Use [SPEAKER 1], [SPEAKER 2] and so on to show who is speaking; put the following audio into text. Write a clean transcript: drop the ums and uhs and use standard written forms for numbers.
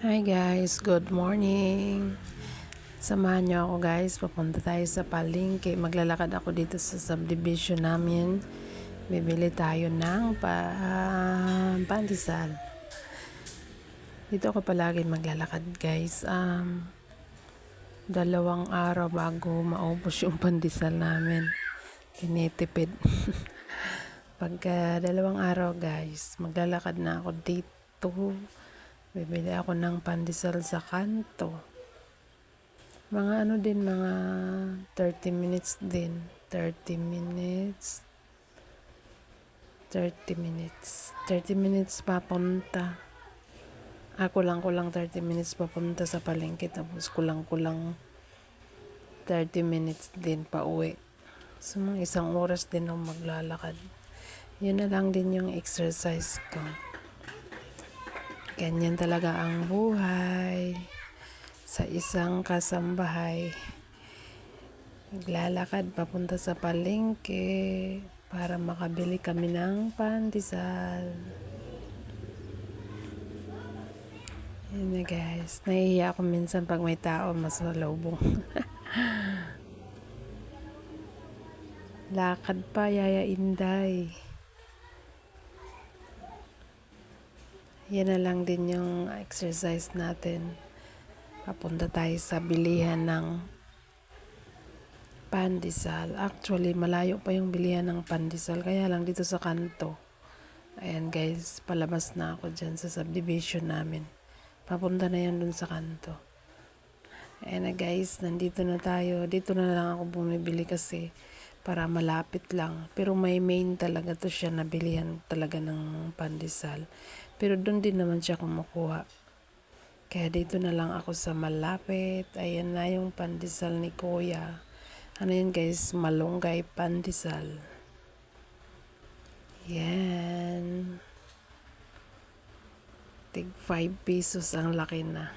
[SPEAKER 1] Hi guys, good morning. Samahan niyo ako guys, papunta tayo sa palengke. Maglalakad ako dito sa subdivision namin. Bibili tayo ng pandesal. Dito ako palagi maglalakad guys. 2 araw bago maubos yung pandesal namin. Tinitipid. Pagka 2 araw guys, maglalakad na ako dito. Bibili ako ng pandesal sa kanto. Mga mga 30 minutes din. 30 minutes. 30 minutes. 30 minutes papunta. Kulang 30 minutes papunta sa palengke. Tapos kulang 30 minutes din pa uwi. So, mga 1 oras din ako maglalakad. Yun na lang din yung exercise ko. Ganyan talaga ang buhay. Sa isang kasambahay, naglalakad papunta sa palengke para makabili kami ng pandesal. Yun na guys, nahihiya ako minsan pag may tao masalubong. Lakad pa, Yaya Inday. Yan na lang din yung exercise natin. Papunta tayo sa bilihan ng pandesal. Actually, malayo pa yung bilihan ng pandesal. Kaya lang dito sa kanto. Ayan guys, palabas na ako dyan sa subdivision namin. Papunta na yan dun sa kanto. Ayan na guys, nandito na tayo. Dito na lang ako bumibili kasi para malapit lang. Pero may main talaga to siya na bilihan talaga ng pandesal. Pero doon din naman siya kumukuha. Kaya dito na lang ako sa malapit. Ayan na yung pandesal ni Kuya. Ano yan guys? Malunggay pandesal. Yan. Tig 5 pesos ang laki na.